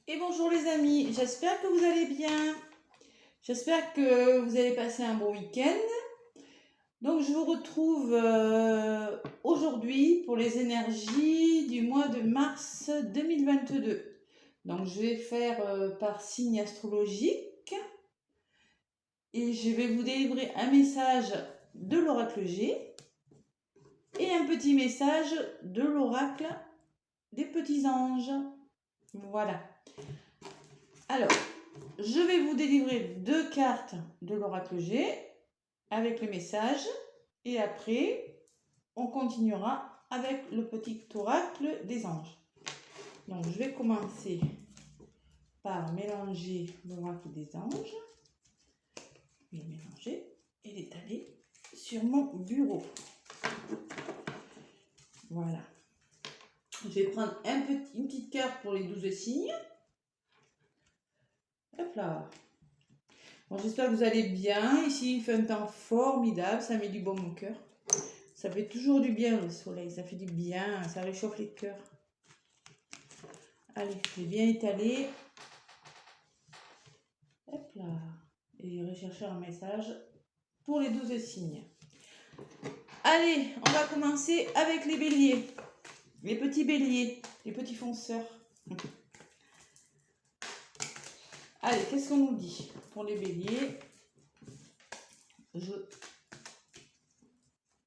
Et bonjour les amis, j'espère que vous allez bien. J'espère que vous allez passer un bon week-end. Donc je vous retrouve aujourd'hui pour les énergies du mois de mars 2022. Donc je vais faire par signe astrologique et je vais vous délivrer un message de l'oracle G et un petit message de l'oracle des petits anges. Voilà. Alors, je vais vous délivrer 2 cartes de l'oracle G avec le message et après, on continuera avec le petit oracle des anges. Donc, je vais commencer par mélanger l'oracle des anges. Je vais mélanger et l'étaler sur mon bureau. Voilà. Je vais prendre une petite carte pour les 12 signes. Hop là. Bon, j'espère que vous allez bien. Ici, il fait un temps formidable. Ça met du baume au cœur. Ça fait toujours du bien le soleil. Ça fait du bien. Ça réchauffe les cœurs. Allez, je vais bien étaler. Hop là. Et rechercher un message pour les 12 signes. Allez, on va commencer avec les béliers. Les petits béliers. Les petits fonceurs. Allez, qu'est-ce qu'on nous dit pour les béliers? Je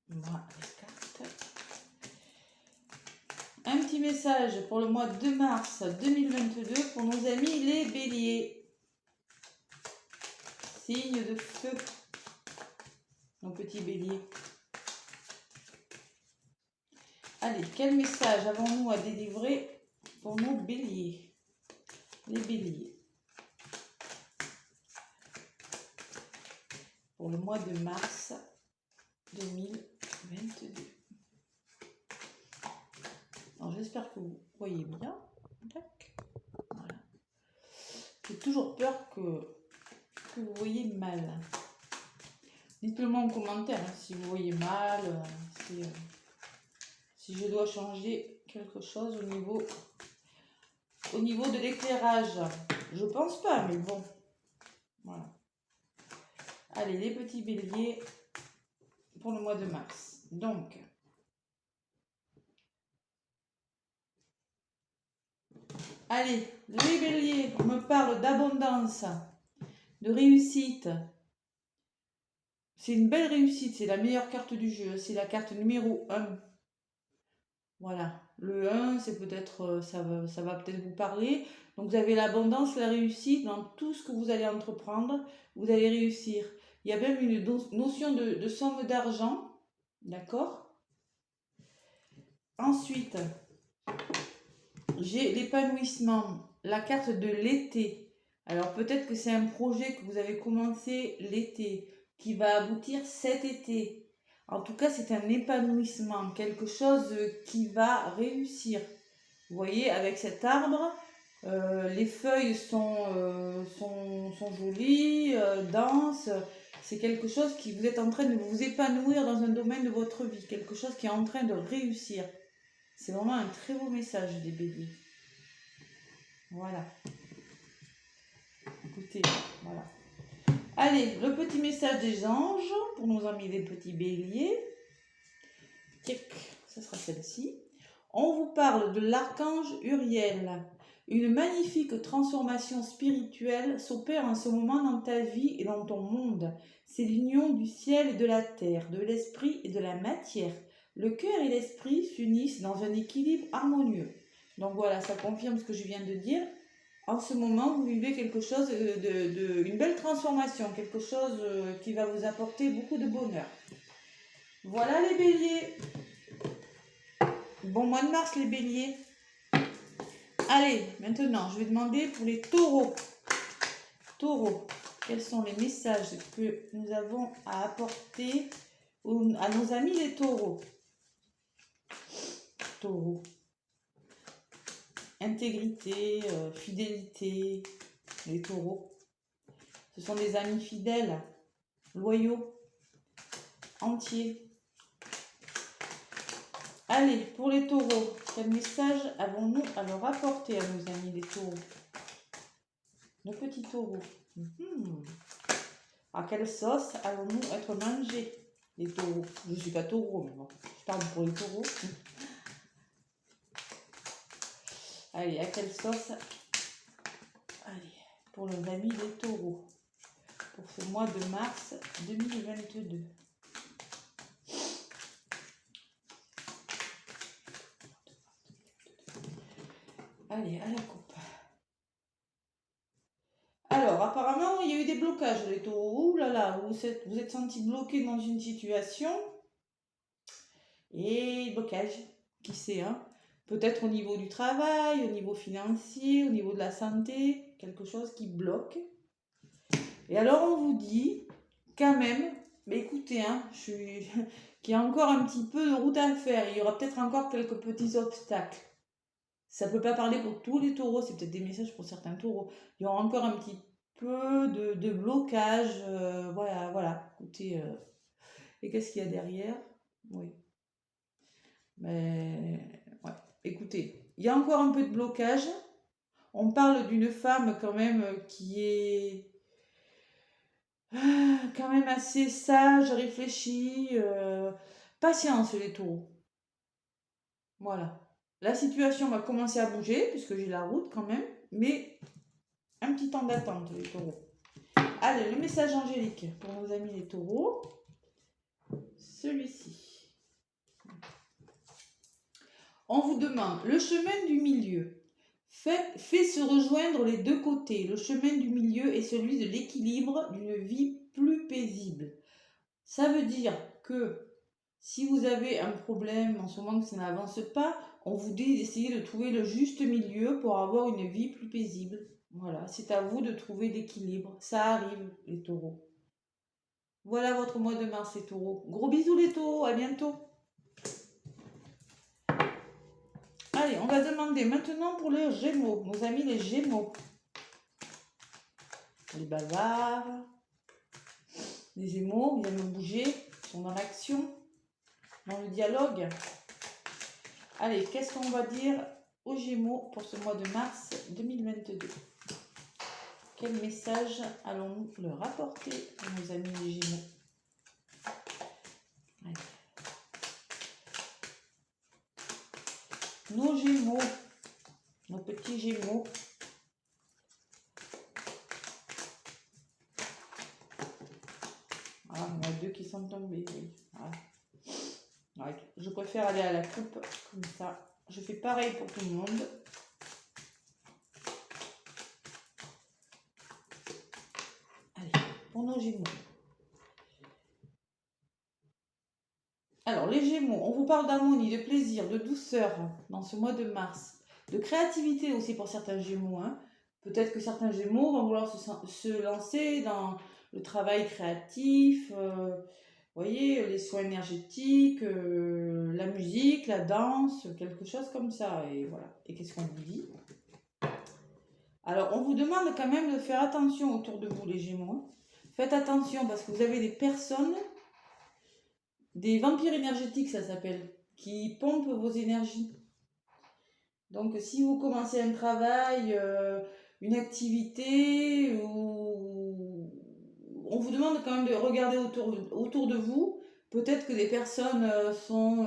vois les cartes. Un petit message pour le mois de mars 2022 pour nos amis les béliers. Signe de feu. Nos petits béliers. Allez, quel message avons-nous à délivrer pour nos béliers? Les béliers. Pour le mois de mars 2022. Alors, j'espère que vous voyez bien. Voilà. J'ai toujours peur que vous voyez mal. Dites-le moi en commentaire si vous voyez mal, si je dois changer quelque chose au niveau de l'éclairage. Je pense pas, mais bon. Voilà. Allez, les petits béliers pour le mois de mars. Donc, allez, les béliers, on me parle d'abondance, de réussite. C'est une belle réussite, c'est la meilleure carte du jeu, c'est la carte numéro 1. Voilà, le 1, c'est peut-être, ça va peut-être vous parler. Donc vous avez l'abondance, la réussite, dans tout ce que vous allez entreprendre, vous allez réussir. Il y a même une notion de somme d'argent, d'accord? Ensuite, j'ai l'épanouissement, la carte de l'été. Alors peut-être que c'est un projet que vous avez commencé l'été, qui va aboutir cet été. En tout cas, c'est un épanouissement, quelque chose qui va réussir. Vous voyez, avec cet arbre, les feuilles sont jolies, denses. C'est quelque chose qui vous êtes en train de vous épanouir dans un domaine de votre vie, quelque chose qui est en train de réussir. C'est vraiment un très beau message des béliers. Voilà. Écoutez, voilà. Allez, le petit message des anges pour nos amis les petits béliers. Ça sera celle-ci. On vous parle de l'archange Uriel. Une magnifique transformation spirituelle s'opère en ce moment dans ta vie et dans ton monde. C'est l'union du ciel et de la terre, de l'esprit et de la matière. Le cœur et l'esprit s'unissent dans un équilibre harmonieux. Donc voilà, ça confirme ce que je viens de dire. En ce moment, vous vivez quelque chose une belle transformation, quelque chose qui va vous apporter beaucoup de bonheur. Voilà les béliers. Bon mois de mars les béliers. Allez, maintenant, je vais demander pour les taureaux. Taureaux, quels sont les messages que nous avons à apporter à nos amis les taureaux? Taureaux. Intégrité, fidélité, les taureaux. Ce sont des amis fidèles, loyaux, entiers. Allez, pour les taureaux, quel message avons-nous à leur apporter à nos amis les taureaux? nos petits taureaux. À quelle sauce allons-nous être mangés, les taureaux? Je ne suis pas taureau, mais bon, je parle pour les taureaux. Allez, à quelle sauce? Allez, pour nos amis les taureaux, pour ce mois de mars 2022. Allez, à la coupe. Alors, apparemment, il y a eu des blocages, les taureaux. Ouh là là, vous êtes sentis bloqués dans une situation. Et blocage, qui sait, hein? Peut-être au niveau du travail, au niveau financier, au niveau de la santé, quelque chose qui bloque. Et alors, on vous dit, quand même, mais écoutez, hein, qu'il y a encore un petit peu de route à faire. Il y aura peut-être encore quelques petits obstacles. Ça ne peut pas parler pour tous les taureaux, c'est peut-être des messages pour certains taureaux. Il y aura encore un petit peu de blocage. Voilà. Écoutez, et qu'est-ce qu'il y a derrière? Oui. Mais, ouais. Écoutez, il y a encore un peu de blocage. On parle d'une femme quand même qui est quand même assez sage, réfléchie. Patience les taureaux. Voilà. La situation va commencer à bouger, puisque j'ai la route quand même, mais un petit temps d'attente, les taureaux. Allez, le message angélique pour nos amis les taureaux. Celui-ci. On vous demande le chemin du milieu. Fait se rejoindre les deux côtés. Le chemin du milieu est celui de l'équilibre d'une vie plus paisible. Ça veut dire que si vous avez un problème en ce moment que ça n'avance pas, on vous dit d'essayer de trouver le juste milieu pour avoir une vie plus paisible. Voilà, c'est à vous de trouver l'équilibre. Ça arrive, les taureaux. Voilà votre mois de mars, les taureaux. Gros bisous, les taureaux. À bientôt. Allez, on va demander maintenant pour les Gémeaux, nos amis les Gémeaux. Les bavards, les Gémeaux, ils aiment bouger, ils sont dans l'action, dans le dialogue. Allez, qu'est-ce qu'on va dire aux Gémeaux pour ce mois de mars 2022? Quel message allons-nous leur apporter à nos amis les Gémeaux? Allez. Nos Gémeaux, nos petits Gémeaux. Ah, il y en a deux qui sont tombés. Voilà. Ouais, je préfère aller à la coupe comme ça. Je fais pareil pour tout le monde. Allez, pour nos Gémeaux. Alors, les Gémeaux, on vous parle d'harmonie, de plaisir, de douceur dans ce mois de mars. De créativité aussi pour certains Gémeaux. Hein. Peut-être que certains Gémeaux vont vouloir se lancer dans le travail créatif, voyez, les soins énergétiques, la musique, la danse, quelque chose comme ça. Et voilà. Et qu'est-ce qu'on vous dit? Alors, on vous demande quand même de faire attention autour de vous, les Gémeaux. Hein. Faites attention parce que vous avez des personnes, des vampires énergétiques, ça s'appelle, qui pompent vos énergies. Donc, si vous commencez un travail, une activité, ou on vous demande quand même de regarder autour de vous. Peut-être que des personnes sont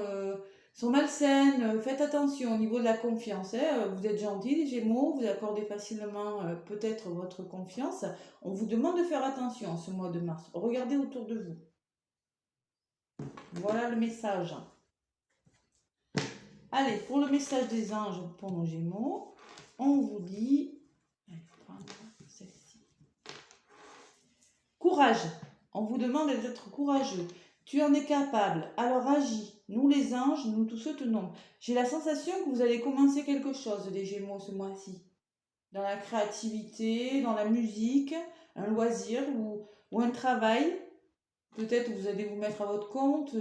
malsaines. Faites attention au niveau de la confiance. Hein. Vous êtes gentils, les Gémeaux, vous accordez facilement peut-être votre confiance. On vous demande de faire attention ce mois de mars. Regardez autour de vous. Voilà le message. Allez, pour le message des anges pour nos Gémeaux, on vous dit... Courage. On vous demande d'être courageux. Tu en es capable, alors agis. Nous les anges, nous te soutenons. J'ai la sensation que vous allez commencer quelque chose, les Gémeaux, ce mois-ci. Dans la créativité, dans la musique, un loisir ou un travail. Peut-être que vous allez vous mettre à votre compte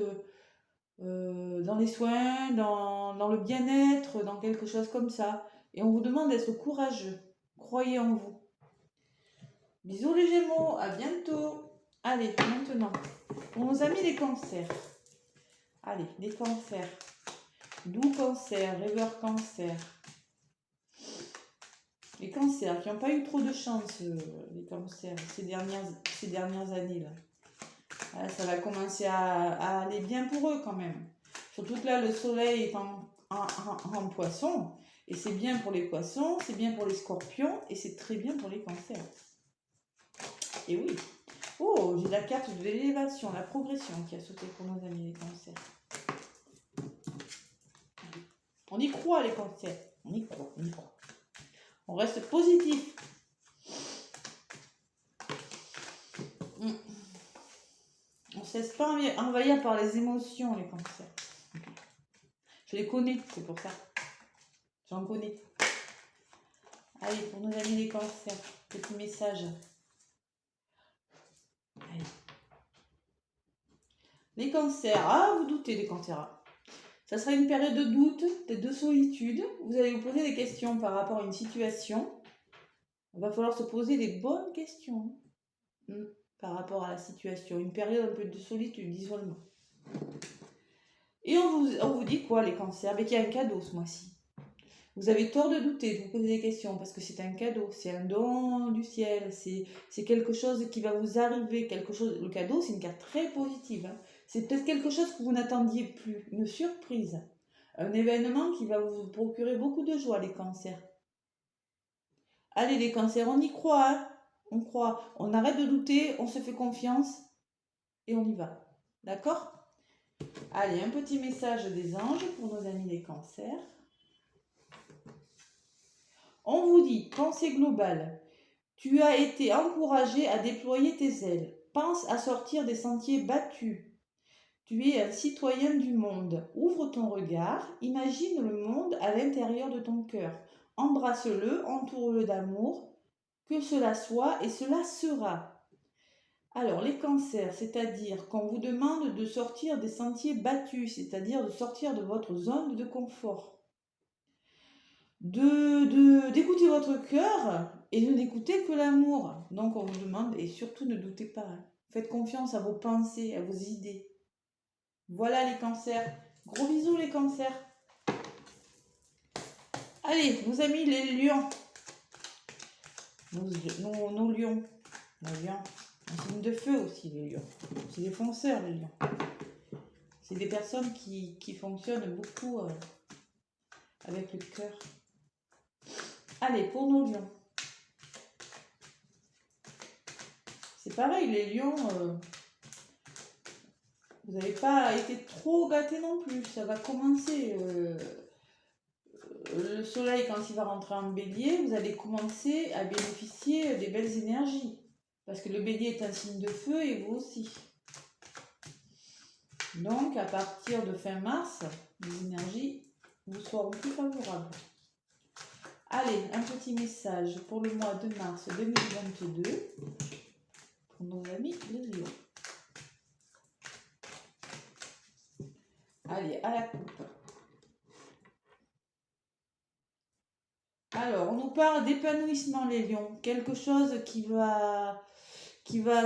dans les soins, dans le bien-être, dans quelque chose comme ça. Et on vous demande d'être courageux. Croyez en vous. Bisous les Gémeaux, à bientôt. Allez, maintenant, pour nos amis les cancers. Allez, les cancers. Doux cancer, rêveur cancer. Les cancers qui n'ont pas eu trop de chance, les cancers, ces dernières années là. Voilà, ça va commencer à aller bien pour eux quand même. Surtout que là, le soleil est en poisson. Et c'est bien pour les poissons, c'est bien pour les scorpions et c'est très bien pour les cancers. Et oui. Oh, j'ai la carte de l'élévation, la progression qui a sauté pour nos amis les cancers. On y croit les cancers. On y croit, on y croit. On reste positif. On ne se laisse pas envahir par les émotions, les cancers. Je les connais, c'est pour ça. J'en connais. Allez, pour nos amis les cancers, petit message. Allez. Les cancers, vous doutez des cancers. Ça sera une période de doute, de solitude. Vous allez vous poser des questions par rapport à une situation. Il va falloir se poser des bonnes questions par rapport à la situation. Une période un peu de solitude, d'isolement. Et on vous dit quoi les cancers? Qu'il y a un cadeau ce mois-ci. Vous avez tort de douter, de vous poser des questions, parce que c'est un cadeau, c'est un don du ciel, c'est quelque chose qui va vous arriver, le cadeau, c'est une carte très positive. C'est peut-être quelque chose que vous n'attendiez plus, une surprise, un événement qui va vous procurer beaucoup de joie, les cancers. Allez les cancers, on y croit, on croit, on arrête de douter, on se fait confiance et on y va. D'accord? Allez, un petit message des anges pour nos amis les cancers. On vous dit, pensée globale, tu as été encouragé à déployer tes ailes. Pense à sortir des sentiers battus. Tu es un citoyen du monde. Ouvre ton regard, imagine le monde à l'intérieur de ton cœur. Embrasse-le, entoure-le d'amour. Que cela soit et cela sera. Alors, les cancers, c'est-à-dire qu'on vous demande de sortir des sentiers battus, c'est-à-dire de sortir de votre zone de confort. D'écouter votre cœur et de n'écouter que l'amour. Donc on vous demande, et surtout ne doutez pas, faites confiance à vos pensées, à vos idées. Voilà les cancers. Gros bisous les cancers. Allez, nos amis les lions. Nos lions. Nos lions. Un signe de feu aussi les lions. C'est des fonceurs les lions. C'est des personnes qui fonctionnent beaucoup avec le cœur. Allez, pour nos lions. C'est pareil, les lions, vous n'avez pas été trop gâtés non plus. Ça va commencer. Le soleil, quand il va rentrer en bélier, vous allez commencer à bénéficier des belles énergies. Parce que le bélier est un signe de feu et vous aussi. Donc, à partir de fin mars, les énergies vous seront plus favorables. Allez, un petit message pour le mois de mars 2022 pour nos amis les lions. Allez, à la coupe. Alors, on nous parle d'épanouissement les lions. Quelque chose qui va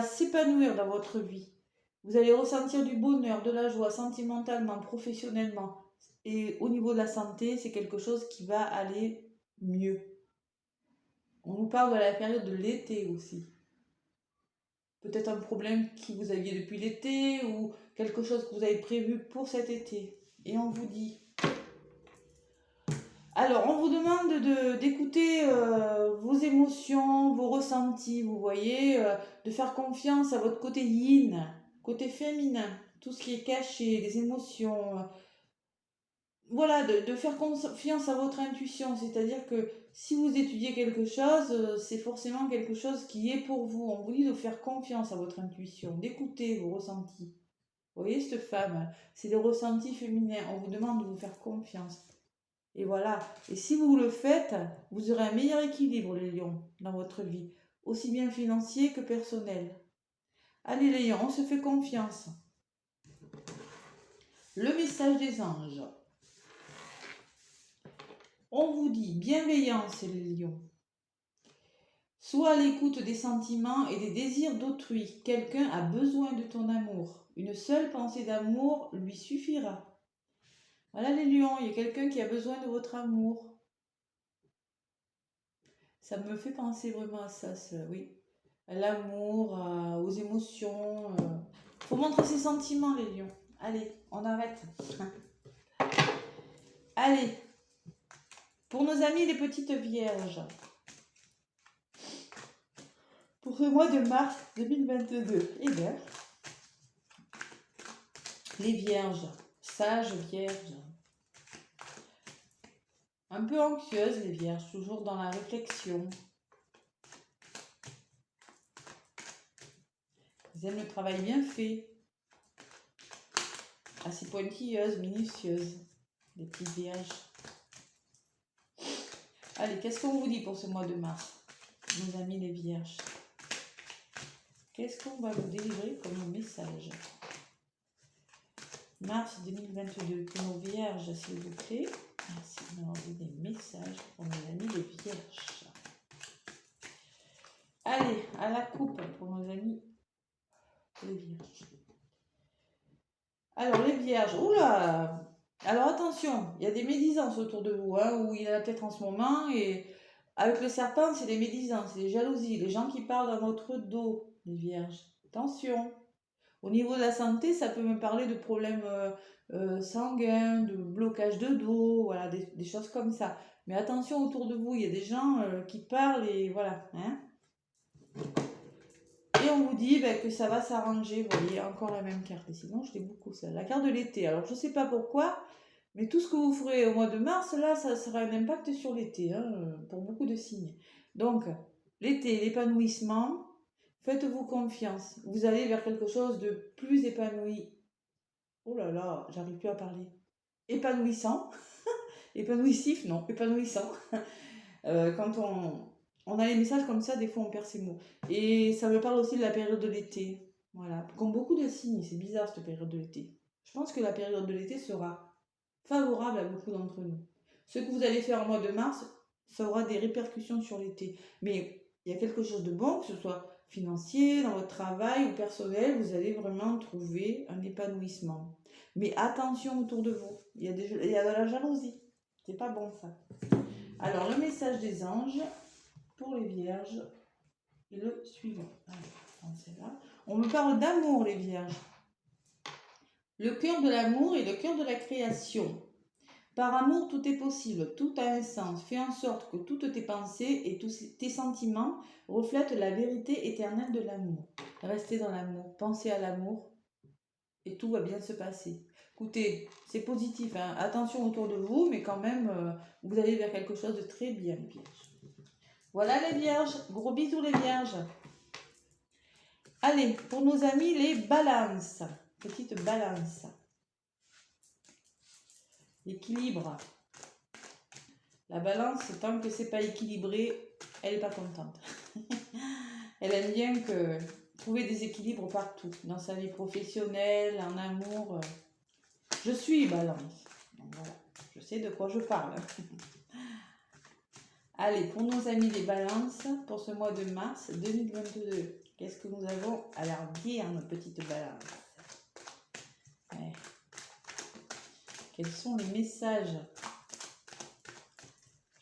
s'épanouir dans votre vie. Vous allez ressentir du bonheur, de la joie, sentimentalement, professionnellement. Et au niveau de la santé, c'est quelque chose qui va aller mieux. On nous parle de la période de l'été aussi. Peut-être un problème que vous aviez depuis l'été ou quelque chose que vous avez prévu pour cet été. Et on vous dit... Alors, on vous demande d'écouter vos émotions, vos ressentis, vous voyez, de faire confiance à votre côté yin, côté féminin, tout ce qui est caché, les émotions. Voilà, de faire confiance à votre intuition, c'est-à-dire que si vous étudiez quelque chose, c'est forcément quelque chose qui est pour vous. On vous dit de faire confiance à votre intuition, d'écouter vos ressentis. Vous voyez, cette femme, c'est les ressentis féminins. On vous demande de vous faire confiance. Et voilà. Et si vous le faites, vous aurez un meilleur équilibre, les lions, dans votre vie, aussi bien financier que personnel. Allez, les lions, on se fait confiance. Le message des anges. On vous dit bienveillance, les lions. Sois à l'écoute des sentiments et des désirs d'autrui. Quelqu'un a besoin de ton amour. Une seule pensée d'amour lui suffira. Voilà les lions, il y a quelqu'un qui a besoin de votre amour. Ça me fait penser vraiment à ça, oui. À l'amour, aux émotions. Faut montrer ses sentiments, les lions. Allez, on arrête. Allez, pour nos amis les petites vierges, pour ce mois de mars 2022, eh bien, les vierges, sages vierges, un peu anxieuses les vierges, toujours dans la réflexion. Ils aiment le travail bien fait, assez pointilleuse, minutieuse, les petites vierges. Allez, qu'est-ce qu'on vous dit pour ce mois de mars, nos amis les vierges? Qu'est-ce qu'on va vous délivrer comme message? Mars 2022, pour nos vierges, s'il vous plaît. Merci de m'envoyer des messages pour nos amis les vierges. Allez, à la coupe pour nos amis les vierges. Alors, les vierges, oula! Alors, attention, il y a des médisances autour de vous, hein, ou il y en a peut-être en ce moment, et avec le serpent, c'est des médisances, c'est des jalousies, les gens qui parlent dans votre dos, les vierges. Attention! Au niveau de la santé, ça peut me parler de problèmes sanguins, de blocage de dos, voilà, des choses comme ça. Mais attention autour de vous, il y a des gens qui parlent et voilà. Hein. Et on vous dit que ça va s'arranger. Vous voyez, encore la même carte. Et sinon, je l'ai beaucoup ça. La carte de l'été. Alors, je ne sais pas pourquoi, mais tout ce que vous ferez au mois de mars, là, ça sera un impact sur l'été, hein, pour beaucoup de signes. Donc, l'été, l'épanouissement. Faites-vous confiance. Vous allez vers quelque chose de plus épanoui. Oh là là, j'arrive plus à parler. Épanouissant. Épanouissif, non, épanouissant. Quand on a les messages comme ça, des fois on perd ses mots. Et ça me parle aussi de la période de l'été. Voilà. Comme beaucoup de signes, c'est bizarre cette période de l'été. Je pense que la période de l'été sera favorable à beaucoup d'entre nous. Ce que vous allez faire en mois de mars, ça aura des répercussions sur l'été. Mais il y a quelque chose de bon, que ce soit financier, dans votre travail ou personnel, vous allez vraiment trouver un épanouissement. Mais attention autour de vous, il y a de la jalousie. C'est pas bon ça. Alors le message des anges pour les vierges est le suivant. On me parle d'amour les vierges. Le cœur de l'amour est le cœur de la création. Par amour, tout est possible, tout a un sens. Fais en sorte que toutes tes pensées et tous tes sentiments reflètent la vérité éternelle de l'amour. Restez dans l'amour, pensez à l'amour et tout va bien se passer. Écoutez, c'est positif, hein. Attention autour de vous, mais quand même, vous allez vers quelque chose de très bien, les vierges. Voilà les vierges, gros bisous les vierges. Allez, pour nos amis les balances, petite balance. L'équilibre. La balance, tant que c'est pas équilibré, elle n'est pas contente. Elle aime bien trouver des équilibres partout, dans sa vie professionnelle, en amour. Je suis balance. Donc voilà, je sais de quoi je parle. Allez, pour nos amis les balances, pour ce mois de mars 2022, qu'est-ce que nous avons à leur dire, nos petites balances? Ouais. Quels sont les messages?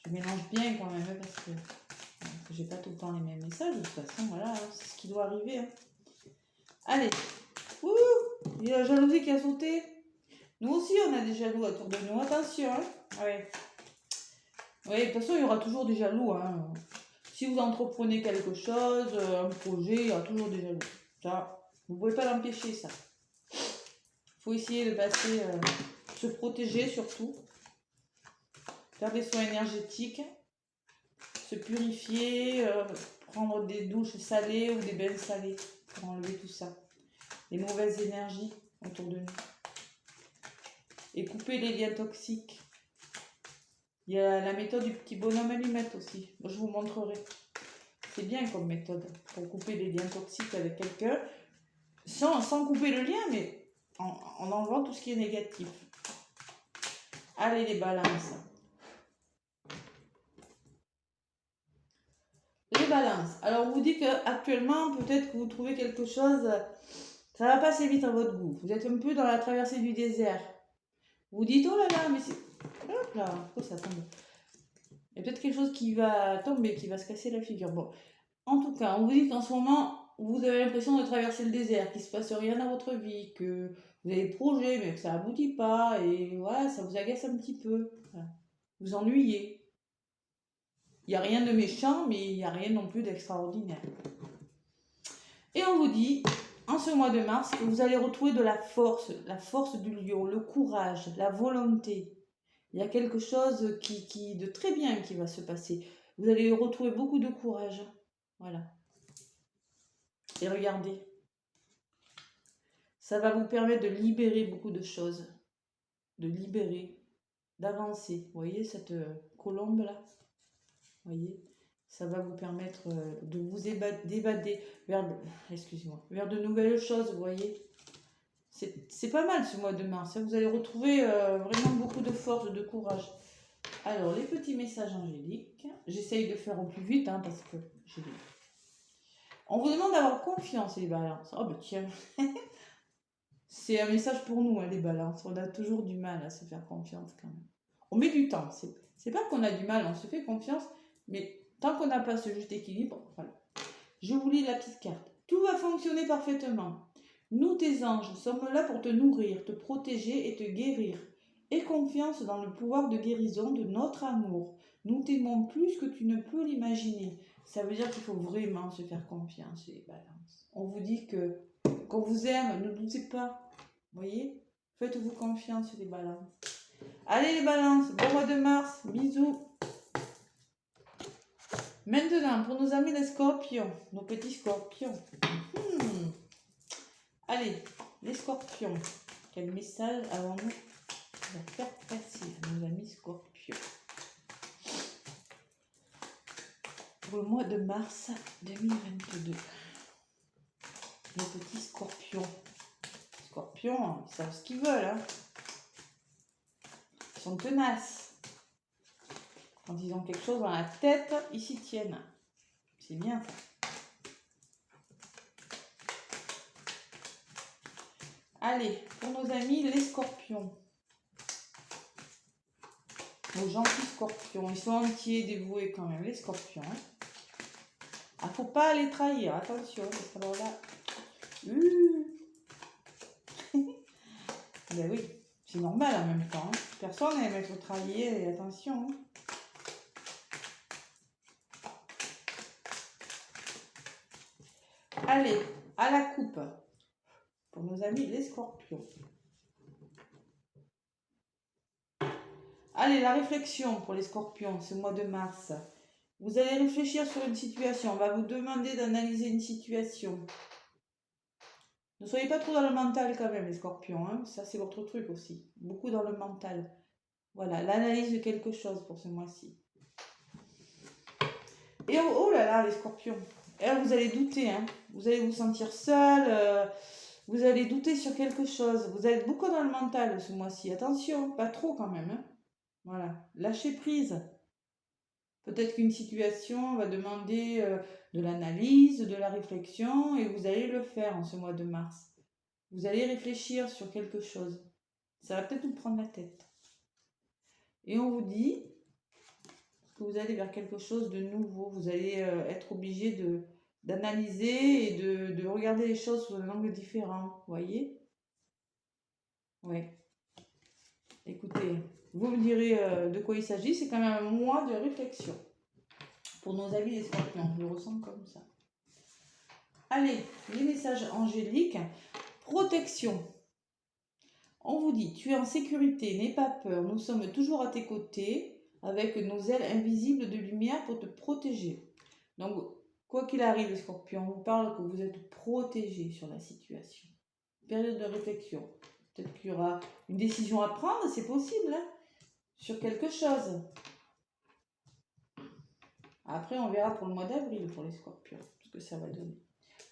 Je mélange bien quand même, parce que j'ai pas tout le temps les mêmes messages. De toute façon, voilà, c'est ce qui doit arriver. Hein. Allez, il y a la jalousie qui a sauté. Nous aussi, on a des jaloux autour de nous. Attention, hein. Ouais. Oui, de toute façon, il y aura toujours des jaloux. Hein. Si vous entreprenez quelque chose, un projet, il y aura toujours des jaloux. Ça, vous ne pouvez pas l'empêcher, ça. Il faut essayer de passer, se protéger surtout. Faire des soins énergétiques, se purifier, prendre des douches salées ou des bains salés pour enlever tout ça. Les mauvaises énergies autour de nous. Et couper les liens toxiques. Il y a la méthode du petit bonhomme allumette aussi. Je vous montrerai. C'est bien comme méthode pour couper les liens toxiques avec quelqu'un. Sans couper le lien, mais en enlevant tout ce qui est négatif. Allez les balances. Les balances. Alors, on vous dit qu'actuellement, peut-être que vous trouvez quelque chose, ça va pas assez vite à votre goût. Vous êtes un peu dans la traversée du désert. Vous dites, oh là là, mais c'est... Hop là, pourquoi ça tombe? Il y a peut-être quelque chose qui va tomber, qui va se casser la figure. Bon, en tout cas, on vous dit qu'en ce moment, vous avez l'impression de traverser le désert, qu'il ne se passe rien dans votre vie, que vous avez des projets, mais que ça n'aboutit pas, et voilà, ça vous agace un petit peu. Voilà. Vous ennuyez. Il n'y a rien de méchant, mais il n'y a rien non plus d'extraordinaire. Et on vous dit, en ce mois de mars, que vous allez retrouver de la force du lion, le courage, la volonté. Il y a quelque chose de très bien qui va se passer. Vous allez retrouver beaucoup de courage. Voilà. Et regardez, ça va vous permettre de libérer beaucoup de choses. De libérer, d'avancer. Vous voyez cette colombe là? Vous voyez? Ça va vous permettre de vous d'évader vers de nouvelles choses, vous voyez? C'est pas mal ce mois de mars. Vous allez retrouver vraiment beaucoup de force, de courage. Alors, les petits messages angéliques. J'essaye de faire au plus vite parce que j'ai... On vous demande d'avoir confiance, les balances. Oh, bah tiens. C'est un message pour nous, les balances. On a toujours du mal à se faire confiance quand même. On met du temps. C'est pas qu'on a du mal, on se fait confiance, mais tant qu'on n'a pas ce juste équilibre, voilà. Je vous lis la petite carte. Tout va fonctionner parfaitement. Nous, tes anges, sommes là pour te nourrir, te protéger et te guérir. Aie confiance dans le pouvoir de guérison de notre amour. Nous t'aimons plus que tu ne peux l'imaginer. Ça veut dire qu'il faut vraiment se faire confiance, les balances. On vous dit que qu'on vous aime, ne doutez pas. Voyez? Faites-vous confiance, les balances. Allez, les balances, bon mois de mars, bisous. Maintenant, pour nos amis les scorpions, nos petits scorpions. Allez, les scorpions, quel message avons-nous à faire passer à nos amis scorpions pour le mois de mars 2022? Nos petits scorpions. Scorpions, ils savent ce qu'ils veulent. Hein. Ils sont tenaces. Quand ils ont quelque chose dans la tête, ils s'y tiennent. C'est bien ça. Allez, pour nos amis les scorpions. Nos gentils scorpions. Ils sont entiers, dévoués quand même, les scorpions. Hein. Ah, faut pas les trahir, attention. Parce que alors là... Ben oui, c'est normal en même temps. Hein. Personne n'aime être trahi, et attention. Hein. Allez, à la coupe. Pour nos amis les scorpions. Allez, la réflexion pour les scorpions ce mois de mars. Vous allez réfléchir sur une situation. On va vous demander d'analyser une situation. Ne soyez pas trop dans le mental quand même, les scorpions. Hein. Ça, c'est votre truc aussi. Beaucoup dans le mental. Voilà, l'analyse de quelque chose pour ce mois-ci. Et oh là là, les scorpions. Et là, vous allez douter. Hein. Vous allez vous sentir seul. Vous allez douter sur quelque chose. Vous êtes beaucoup dans le mental ce mois-ci. Attention, pas trop quand même. Hein. Voilà, lâchez prise. Peut-être qu'une situation va demander de l'analyse, de la réflexion, et vous allez le faire en ce mois de mars. Vous allez réfléchir sur quelque chose. Ça va peut-être vous prendre la tête. Et on vous dit que vous allez vers quelque chose de nouveau. Vous allez être obligé d'analyser et de regarder les choses sous un angle différent. Vous voyez? Oui. Écoutez, vous me direz de quoi il s'agit. C'est quand même un mois de réflexion. Pour nos amis les scorpions, je le ressens comme ça. Allez, les messages angéliques. Protection. On vous dit, tu es en sécurité, n'aie pas peur. Nous sommes toujours à tes côtés avec nos ailes invisibles de lumière pour te protéger. Donc, quoi qu'il arrive, les scorpions, on vous parle que vous êtes protégés sur la situation. Période de réflexion. Peut-être qu'il y aura une décision à prendre, c'est possible, hein, sur quelque chose. Après, on verra pour le mois d'avril pour les scorpions, ce que ça va donner.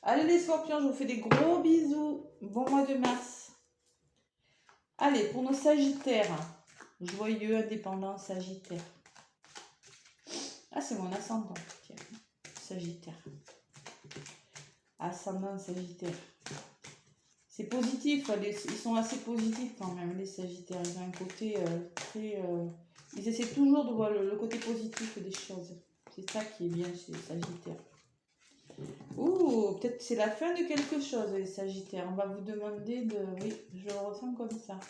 Allez les scorpions, je vous fais des gros bisous. Bon mois de mars. Allez, pour nos sagittaires. Joyeux, indépendant, sagittaire. Ah, c'est mon ascendant. Tiens, sagittaire. Ascendant, sagittaire. C'est positif, ils sont assez positifs quand même, les sagittaires. Ils ont un côté très Ils essaient toujours de voir le côté positif des choses. C'est ça qui est bien chez les Sagittaires. Ouh, peut-être que c'est la fin de quelque chose, les Sagittaires. On va vous demander de... Oui, je le ressens comme ça.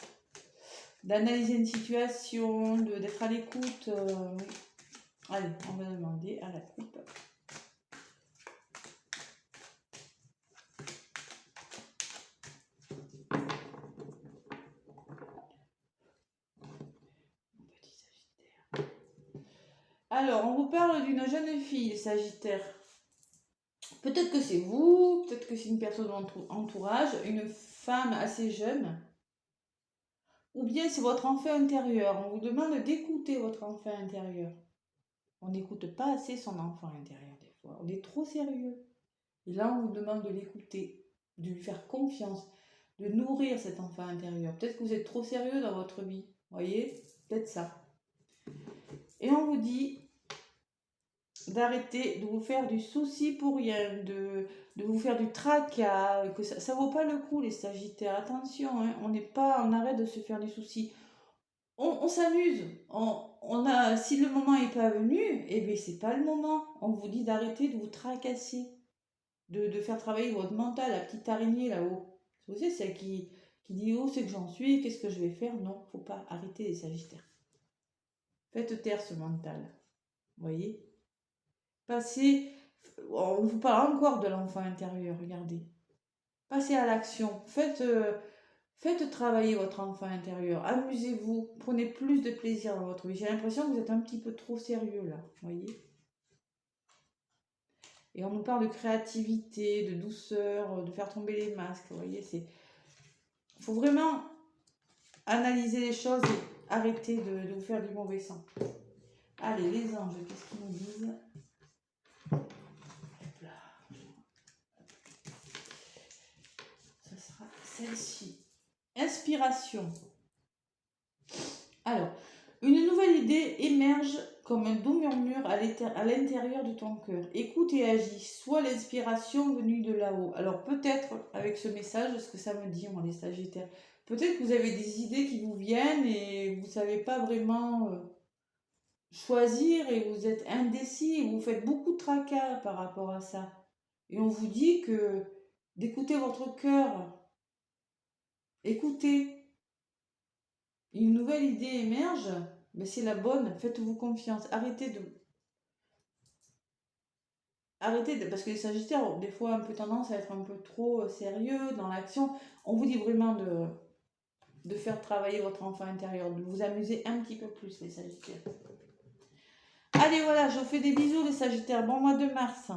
D'analyser une situation, d'être à l'écoute. Oui. Allez, on va demander à la coupe. Petit Sagittaire. Alors, on vous parle d'une jeune fille, Sagittaire. Peut-être que c'est vous, peut-être que c'est une personne de votre entourage, une femme assez jeune. Ou bien c'est votre enfant intérieur. On vous demande d'écouter votre enfant intérieur. On n'écoute pas assez son enfant intérieur des fois. On est trop sérieux. Et là, on vous demande de l'écouter, de lui faire confiance, de nourrir cet enfant intérieur. Peut-être que vous êtes trop sérieux dans votre vie. Voyez? Peut-être ça. Et on vous dit d'arrêter de vous faire du souci pour rien, de vous faire du tracas, que ça vaut pas le coup les Sagittaires. Attention, hein, on n'est pas en arrêt de se faire du souci. On s'amuse. Si le moment n'est pas venu, eh bien c'est pas le moment. On vous dit d'arrêter de vous tracasser, de faire travailler votre mental, la petite araignée là-haut. Vous savez, celle qui dit où c'est que j'en suis, qu'est-ce que je vais faire. Non, faut pas arrêter les Sagittaires. Faites taire ce mental. Vous voyez? Passez, on vous parle encore de l'enfant intérieur, regardez. Passez à l'action. Faites travailler votre enfant intérieur. Amusez-vous. Prenez plus de plaisir dans votre vie. J'ai l'impression que vous êtes un petit peu trop sérieux là. Vous voyez? Et on nous parle de créativité, de douceur, de faire tomber les masques. Vous voyez? Il faut vraiment analyser les choses et arrêter de vous faire du mauvais sang. Allez, les anges, qu'est-ce qu'ils nous disent? Hop là. Ça sera celle-ci. Inspiration. Alors, une nouvelle idée émerge comme un doux murmure à l'intérieur de ton cœur. Écoute et agis, sois l'inspiration venue de là-haut. Alors peut-être avec ce message, ce que ça me dit, moi les Sagittaires, peut-être que vous avez des idées qui vous viennent et vous ne savez pas vraiment choisir et vous êtes indécis et vous faites beaucoup de tracas par rapport à ça. Et on vous dit que d'écouter votre cœur, écoutez. Une nouvelle idée émerge, mais c'est la bonne, faites-vous confiance. Parce que les Sagittaires ont des fois un peu tendance à être un peu trop sérieux dans l'action. On vous dit vraiment de faire travailler votre enfant intérieur, de vous amuser un petit peu plus, les Sagittaires. Allez, voilà, je vous fais des bisous, les Sagittaires. Bon mois de mars.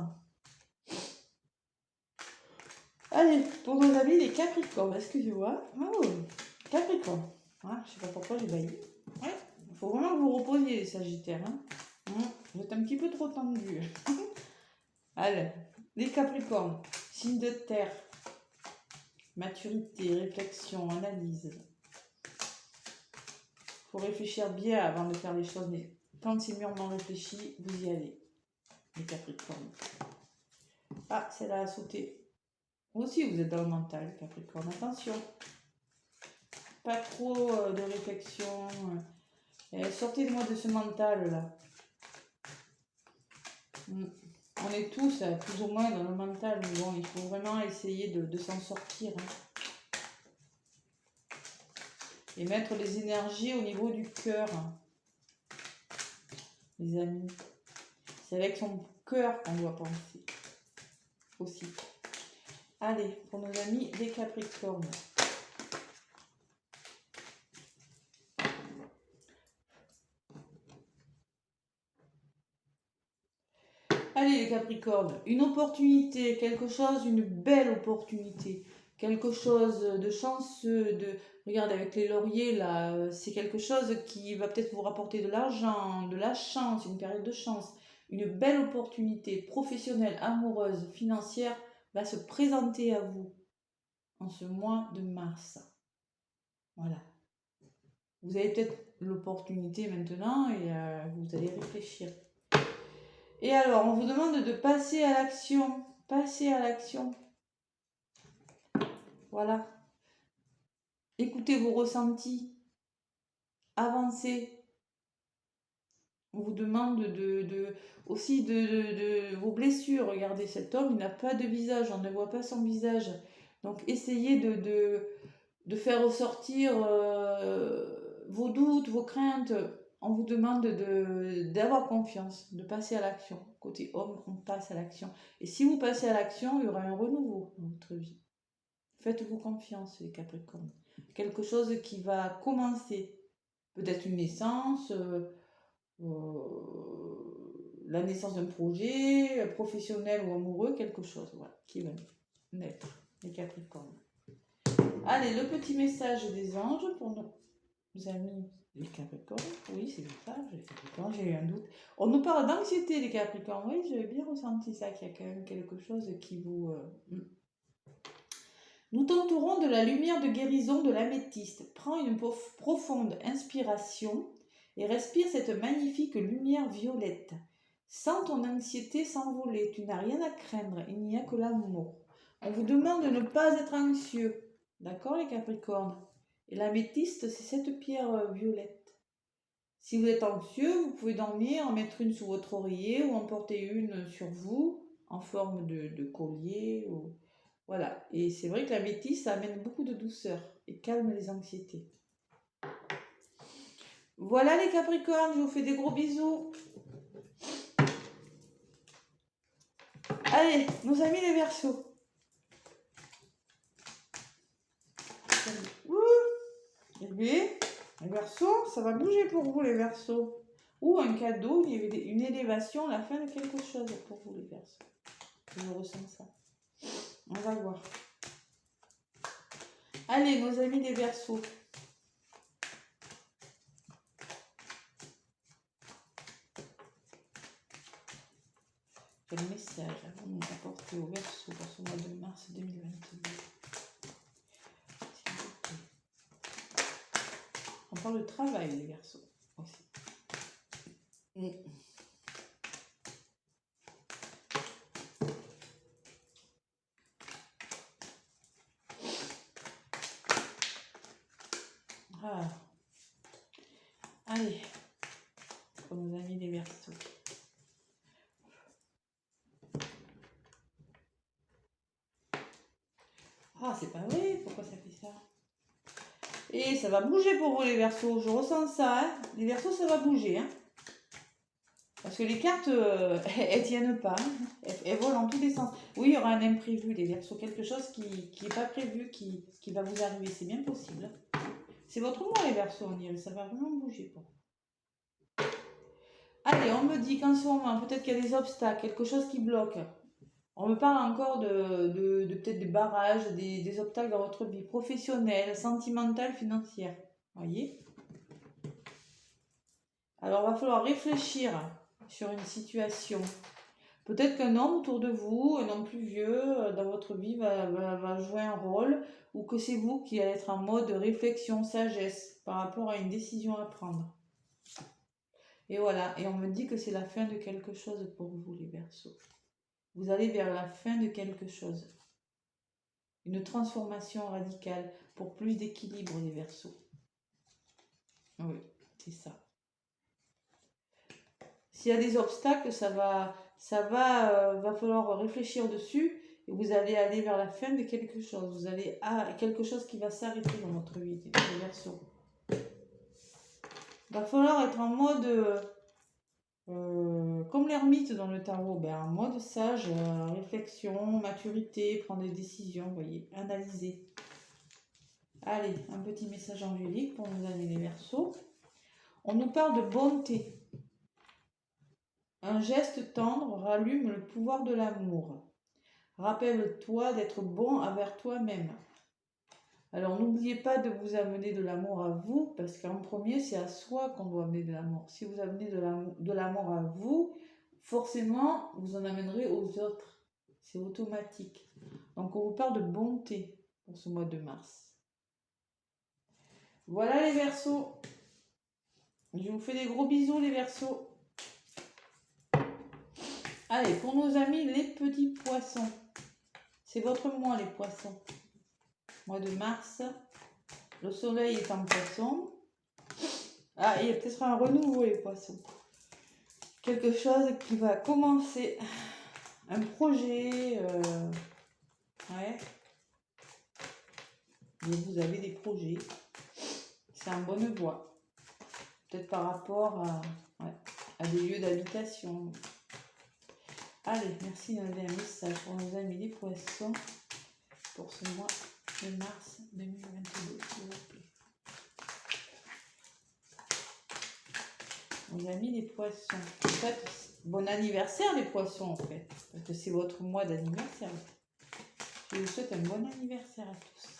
Allez, pour nos amis, les Capricornes, excusez-moi. Oh, Capricorne. Ah, je sais pas pourquoi j'ai bailli. Ouais, il faut vraiment que vous reposiez, les Sagittaires. Hein. Vous êtes un petit peu trop tendus. Allez, les Capricornes, signe de terre, maturité, réflexion, analyse. Il faut réfléchir bien avant de faire les choses, mais quand c'est mûrement réfléchi, vous y allez, les Capricornes. Ah, celle-là a sauté. Vous aussi, vous êtes dans le mental, Capricorne. Attention, pas trop de réflexion. Sortez-moi de ce mental-là. On est tous plus ou moins dans le mental, mais bon, il faut vraiment essayer de s'en sortir. Hein. Et mettre les énergies au niveau du cœur. Les amis. C'est avec son cœur qu'on doit penser. Aussi. Allez, pour nos amis, les Capricornes. Allez les Capricornes, une opportunité, quelque chose, une belle opportunité, quelque chose de chanceux, regardez avec les lauriers là, c'est quelque chose qui va peut-être vous rapporter de l'argent, de la chance, une période de chance, une belle opportunité professionnelle, amoureuse, financière va se présenter à vous en ce mois de mars. Voilà. Vous avez peut-être l'opportunité maintenant et vous allez réfléchir. Et alors, on vous demande de passer à l'action. Passer à l'action. Voilà. Écoutez vos ressentis. Avancez. on vous demande aussi de vos blessures. Regardez, cet homme, il n'a pas de visage, on ne voit pas son visage. Donc, essayez de faire ressortir vos doutes, vos craintes. On vous demande d'avoir confiance, de passer à l'action. Côté homme, on passe à l'action. Et si vous passez à l'action, il y aura un renouveau dans votre vie. Faites-vous confiance, les Capricornes. Quelque chose qui va commencer. Peut-être une naissance, la naissance d'un projet, professionnel ou amoureux, quelque chose voilà, qui va naître, les Capricornes. Allez, le petit message des anges pour nos amis les Capricornes. Oui, c'est ça, les Capricornes, j'ai eu un doute. On nous parle d'anxiété, les Capricornes. Oui, j'avais bien ressenti ça, qu'il y a quand même quelque chose qui vous... Nous tenterons de la lumière de guérison de l'améthyste. Prends une profonde inspiration et respire cette magnifique lumière violette. Sens ton anxiété s'envoler. Tu n'as rien à craindre, il n'y a que l'amour. On vous demande de ne pas être anxieux. D'accord, les Capricornes? Et l'améthyste, c'est cette pierre violette. Si vous êtes anxieux, vous pouvez dormir, en mettre une sous votre oreiller ou en porter une sur vous en forme de collier. Voilà. Et c'est vrai que l'améthyste, ça amène beaucoup de douceur et calme les anxiétés. Voilà les Capricornes, je vous fais des gros bisous. Allez, nos amis les Verseaux. Les Verseaux, ça va bouger pour vous les Verseaux. Ou un cadeau, une élévation, la fin de quelque chose pour vous les Verseaux. Je ressens ça. On va voir. Allez, nos amis les Verseaux. Quel message avons-nous apporté au Verseau pour ce mois de mars 2022? On parle de travail, les Verseaux, aussi. Ah. Allez, pour nos amis les Verseaux. Ah, c'est pas vrai, pourquoi ça fait ça? Et ça va bouger pour vous les Verseaux, je ressens ça, hein. Les Verseaux, ça va bouger, hein. Parce que les cartes, elles tiennent pas, hein. Elles volent dans tous les sens. Oui, il y aura un imprévu, les Verseaux, quelque chose qui n'est pas prévu, qui va vous arriver, c'est bien possible. C'est votre mois les Verseaux, on dirait, ça va vraiment bouger pour vous. Allez, on me dit qu'en ce moment, peut-être qu'il y a des obstacles, quelque chose qui bloque. On me parle encore de peut-être des barrages, des obstacles dans votre vie professionnelle, sentimentale, financière. Voyez? Alors, il va falloir réfléchir sur une situation. Peut-être qu'un homme autour de vous, un homme plus vieux dans votre vie va jouer un rôle, ou que c'est vous qui allez être en mode réflexion, sagesse par rapport à une décision à prendre. Et voilà, et on me dit que c'est la fin de quelque chose pour vous les Verseaux. Vous allez vers la fin de quelque chose. Une transformation radicale pour plus d'équilibre les Verseaux. Oui, c'est ça. S'il y a des obstacles, va falloir réfléchir dessus et vous allez aller vers la fin de quelque chose. Vous allez à quelque chose qui va s'arrêter dans votre vie, les Verseaux. Il va falloir être en mode, comme l'ermite dans le tarot, en mode sage, réflexion, maturité, prendre des décisions, vous voyez, analyser. Allez, un petit message angélique pour nos amis les Verseaux. On nous parle de bonté. Un geste tendre rallume le pouvoir de l'amour. Rappelle-toi d'être bon envers toi-même. Alors n'oubliez pas de vous amener de l'amour à vous, parce qu'en premier, c'est à soi qu'on doit amener de l'amour. Si vous amenez de l'amour à vous, forcément, vous en amènerez aux autres. C'est automatique. Donc on vous parle de bonté pour ce mois de mars. Voilà les Verseaux. Je vous fais des gros bisous les Verseaux. Allez, pour nos amis les petits poissons. C'est votre mois les poissons. Mois de mars. Le soleil est en poisson. Ah, il y a peut-être un renouveau les poissons. quelque chose qui va commencer, un projet, ouais, mais vous avez des projets, c'est en bonne voie, peut-être par rapport ouais, à des lieux d'habitation. Allez, merci d'avoir un message pour nos amis les poissons pour ce mois de mars 2022, s'il vous plaît. Nos amis les poissons. En fait, bon anniversaire les poissons en fait, parce que c'est votre mois d'anniversaire. Je vous souhaite un bon anniversaire à tous.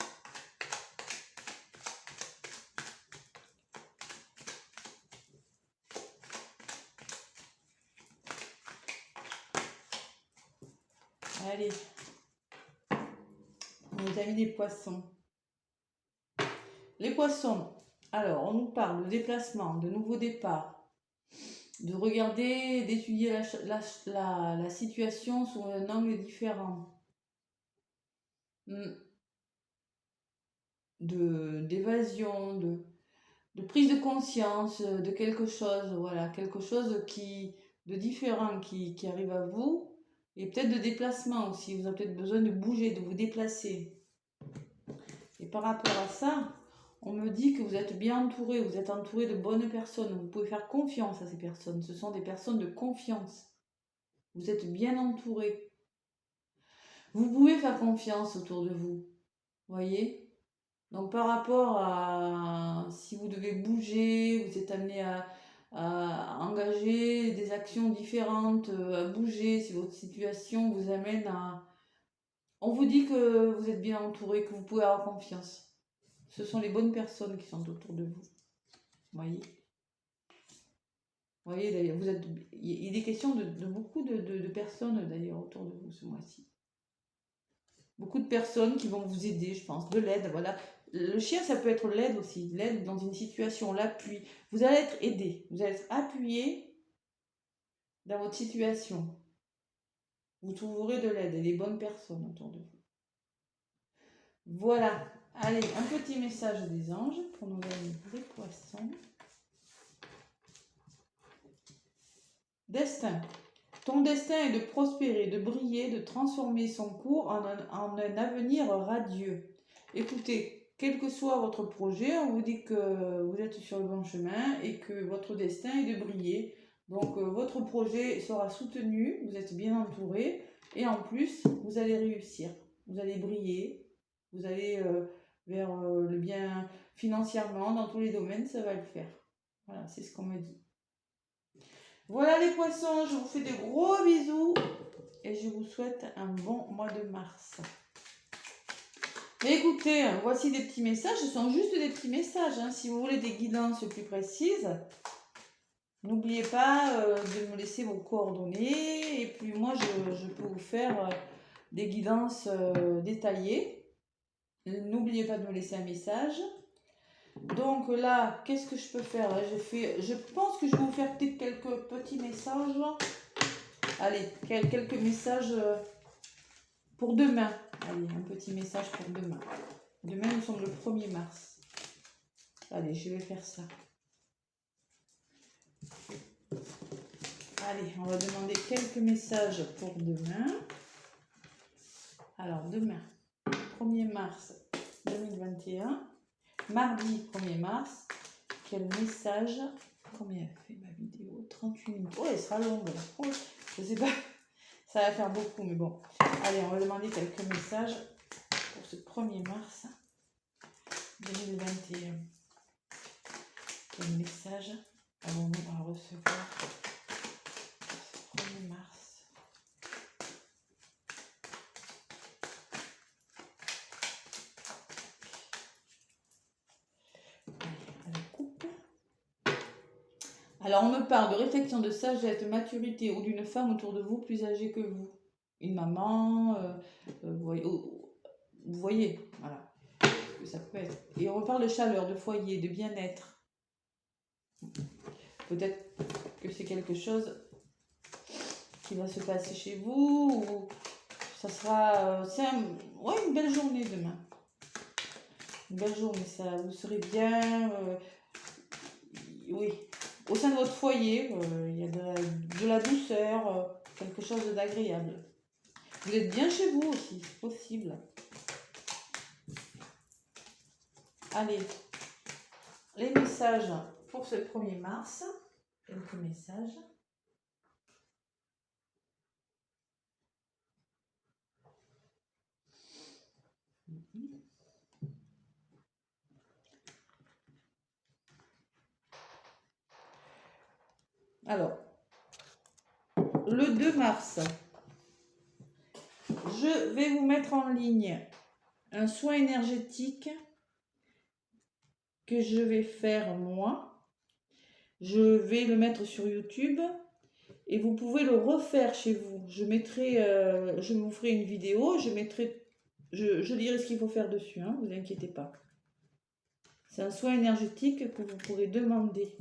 Allez, nos amis les poissons. Les poissons, alors on nous parle de déplacement, de nouveaux départs, de regarder, d'étudier la situation sous un angle différent, d'évasion, de prise de conscience de quelque chose, voilà, quelque chose de différent qui arrive à vous, et peut-être de déplacement aussi, vous avez peut-être besoin de bouger, de vous déplacer. Et par rapport à ça, on me dit que vous êtes bien entouré, vous êtes entouré de bonnes personnes, vous pouvez faire confiance à ces personnes, ce sont des personnes de confiance. Vous êtes bien entouré. Vous pouvez faire confiance autour de vous, voyez? Donc par rapport à si vous devez bouger, vous êtes amené à engager des actions différentes, à bouger, si votre situation vous amène à... On vous dit que vous êtes bien entouré, que vous pouvez avoir confiance. Ce sont les bonnes personnes qui sont autour de vous. Voyez? Voyez, d'ailleurs, il est des questions de beaucoup de personnes, d'ailleurs, autour de vous ce mois-ci. Beaucoup de personnes qui vont vous aider, je pense, de l'aide, voilà. Le chien, ça peut être l'aide aussi, l'aide dans une situation, l'appui. Vous allez être aidé, vous allez être appuyé dans votre situation. Vous trouverez de l'aide et des bonnes personnes autour de vous. Voilà. Allez, un petit message des anges pour nos amis les poissons. Destin. Ton destin est de prospérer, de briller, de transformer son cours en un avenir radieux. Écoutez, quel que soit votre projet, on vous dit que vous êtes sur le bon chemin et que votre destin est de briller. Donc votre projet sera soutenu, vous êtes bien entouré et en plus, vous allez réussir. Vous allez briller, vous allez vers le bien financièrement, dans tous les domaines, ça va le faire. Voilà, c'est ce qu'on me dit. Voilà les poissons, je vous fais de gros bisous et je vous souhaite un bon mois de mars. Écoutez, voici des petits messages, ce sont juste des petits messages. Hein. Si vous voulez des guidances plus précises, n'oubliez pas de me laisser vos coordonnées et puis moi je peux vous faire des guidances détaillées. N'oubliez pas de me laisser un message. Donc là, qu'est-ce que je peux faire? Je pense que je vais vous faire peut-être quelques petits messages. Allez, quelques messages pour demain. Allez, un petit message pour demain. Demain, nous sommes le 1er mars. Allez, je vais faire ça. Allez, on va demander quelques messages pour demain. Alors, demain, 1er mars 2021. Mardi 1er mars, quel message? Combien elle fait ma vidéo? 38 minutes. Oh, elle sera longue. Oh, je sais pas, ça va faire beaucoup, mais bon. Allez, on va demander quelques messages pour ce 1er mars 2021. Quel message allons-nous à recevoir pour ce 1er mars? Alors, on me parle de réflexion, de sagesse, de maturité ou d'une femme autour de vous plus âgée que vous. Une maman, vous voyez, voilà, ce que ça peut être. Et on reparle de chaleur, de foyer, de bien-être. Peut-être que c'est quelque chose qui va se passer chez vous, ou ça sera... une belle journée demain. Une belle journée, ça, vous serez bien... oui. au sein de votre foyer, il y a de la douceur, quelque chose d'agréable. Vous êtes bien chez vous aussi, c'est possible. Allez, les messages pour ce 1er mars. Quelques messages. Alors, le 2 mars, je vais vous mettre en ligne un soin énergétique que je vais faire moi. Je vais le mettre sur YouTube et vous pouvez le refaire chez vous. Je vous ferai une vidéo, je dirai ce qu'il faut faire dessus, hein, vous inquiétez pas. C'est un soin énergétique que vous pourrez demander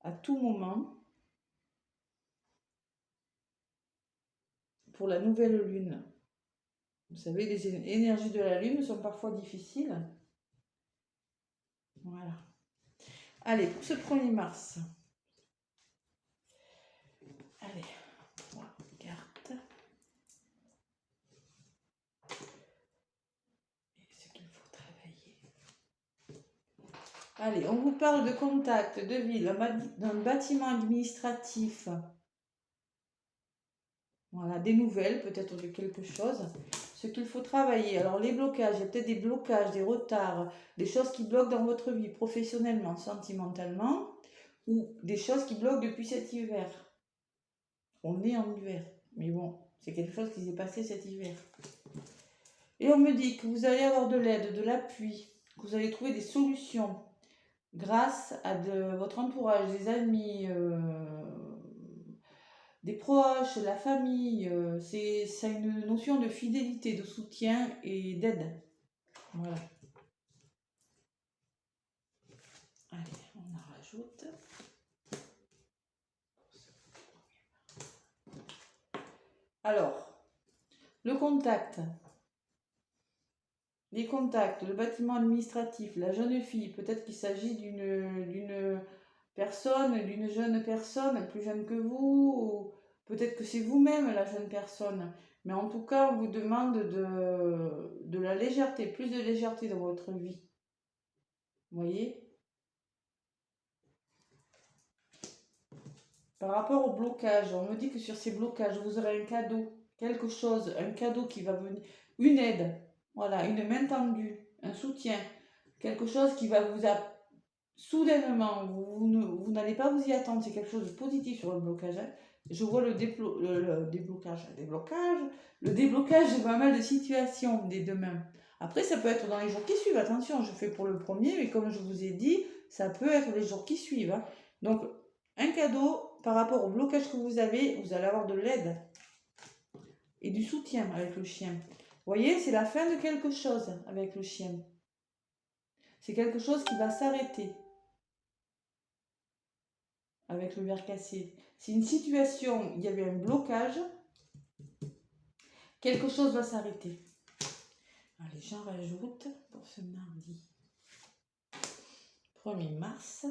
à tout moment pour la nouvelle lune. Vous savez, les énergies de la lune sont parfois difficiles. Voilà. Allez, pour ce 1er mars. Allez, 3 cartes. Et ce qu'il faut travailler. Allez, on vous parle de contact, de ville, d'un bâtiment administratif. Voilà, des nouvelles, peut-être de quelque chose. Ce qu'il faut travailler. Alors, les blocages, il y a peut-être des blocages, des retards, des choses qui bloquent dans votre vie, professionnellement, sentimentalement, ou des choses qui bloquent depuis cet hiver. On est en hiver, mais bon, c'est quelque chose qui s'est passé cet hiver. Et on me dit que vous allez avoir de l'aide, de l'appui, que vous allez trouver des solutions grâce à votre entourage, des amis, des proches, la famille. Ça a une notion de fidélité, de soutien et d'aide. Voilà. Allez, on en rajoute. Alors, le contact. Les contacts, le bâtiment administratif, la jeune fille, peut-être qu'il s'agit d'une personne, d'une jeune personne, plus jeune que vous, ou peut-être que c'est vous-même la jeune personne. Mais en tout cas, on vous demande de la légèreté, plus de légèreté dans votre vie. Vous voyez? Par rapport au blocage, on me dit que sur ces blocages, vous aurez un cadeau, quelque chose, un cadeau qui va venir, une aide, voilà, une main tendue, un soutien, quelque chose qui va vous soudainement, vous n'allez pas vous y attendre, c'est quelque chose de positif sur le blocage. Hein. Je vois le déblocage de pas mal de situations dès demain. Après, ça peut être dans les jours qui suivent. Attention, je fais pour le premier, mais comme je vous ai dit, ça peut être les jours qui suivent. Hein. Donc, un cadeau par rapport au blocage que vous allez avoir de l'aide et du soutien avec le chien. Vous voyez, c'est la fin de quelque chose avec le chien. C'est quelque chose qui va s'arrêter avec le verre cassé. C'est une situation, il y avait un blocage, quelque chose va s'arrêter. Allez, j'en rajoute pour ce mardi 1er mars.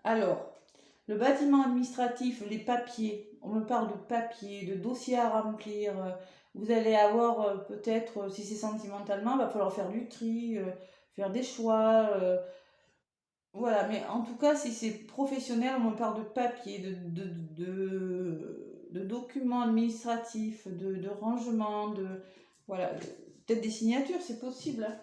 Alors, le bâtiment administratif, les papiers, on me parle de papiers, de dossiers à remplir. Vous allez avoir peut-être, si c'est sentimentalement, il va falloir faire du tri, faire des choix. Voilà, mais en tout cas, si c'est professionnel, on me parle de papiers, de documents administratifs, de rangement, voilà, peut-être des signatures, c'est possible. Hein.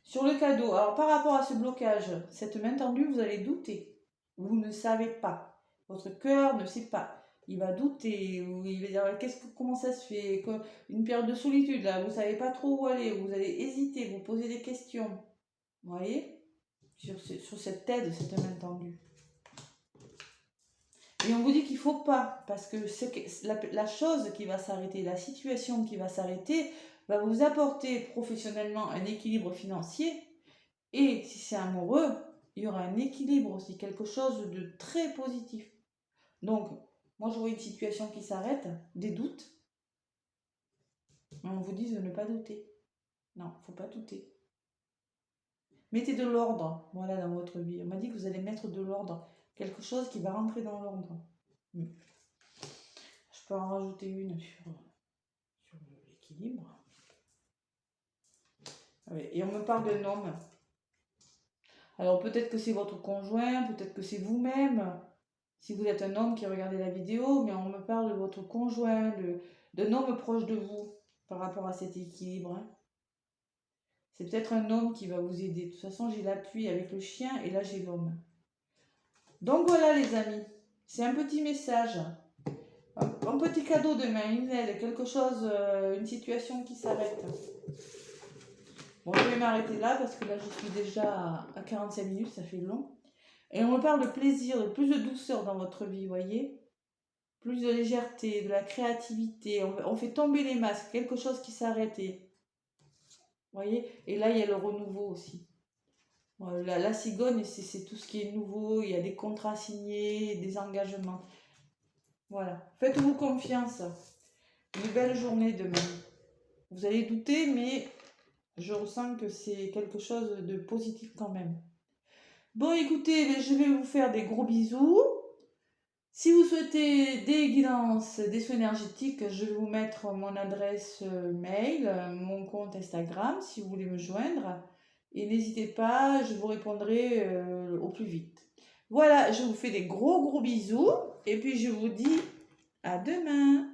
Sur le cadeau, alors par rapport à ce blocage, cette main tendue, vous allez douter. Vous ne savez pas. Votre cœur ne sait pas. Il va douter, il va dire comment ça se fait, une période de solitude, là, vous ne savez pas trop où aller, vous allez hésiter, vous posez des questions. Vous voyez, sur cette aide, cette main tendue. Et on vous dit qu'il ne faut pas, parce que la chose qui va s'arrêter, la situation qui va s'arrêter, va vous apporter professionnellement un équilibre financier. Et si c'est amoureux, il y aura un équilibre aussi, quelque chose de très positif. Donc, moi je vois une situation qui s'arrête, des doutes, mais on vous dit de ne pas douter. Non, il ne faut pas douter. Mettez de l'ordre, voilà, dans votre vie. On m'a dit que vous allez mettre de l'ordre. Quelque chose qui va rentrer dans l'ordre. Je peux en rajouter une sur l'équilibre. Et on me parle d'un homme. Alors peut-être que c'est votre conjoint, peut-être que c'est vous-même. Si vous êtes un homme qui regardez la vidéo, mais on me parle de votre conjoint, d'un homme proche de vous par rapport à cet équilibre. Hein. C'est peut-être un homme qui va vous aider. De toute façon, j'ai l'appui avec le chien et là, j'ai l'homme. Donc voilà les amis, c'est un petit message. Un petit cadeau demain, une aide, quelque chose, une situation qui s'arrête. Bon, je vais m'arrêter là parce que là, je suis déjà à 45 minutes, ça fait long. Et on me parle de plaisir, de plus de douceur dans votre vie, voyez. Plus de légèreté, de la créativité. On fait tomber les masques, quelque chose qui s'arrête. Voyez. Et là, il y a le renouveau aussi. La cigogne, c'est tout ce qui est nouveau. Il y a des contrats signés, des engagements. Voilà. Faites-vous confiance. Une belle journée demain. Vous allez douter, mais je ressens que c'est quelque chose de positif quand même. Bon, écoutez, je vais vous faire des gros bisous. Si vous souhaitez des guidances, des soins énergétiques, je vais vous mettre mon adresse mail, mon compte Instagram, si vous voulez me joindre. Et n'hésitez pas, je vous répondrai au plus vite. Voilà, je vous fais des gros bisous. Et puis je vous dis à demain.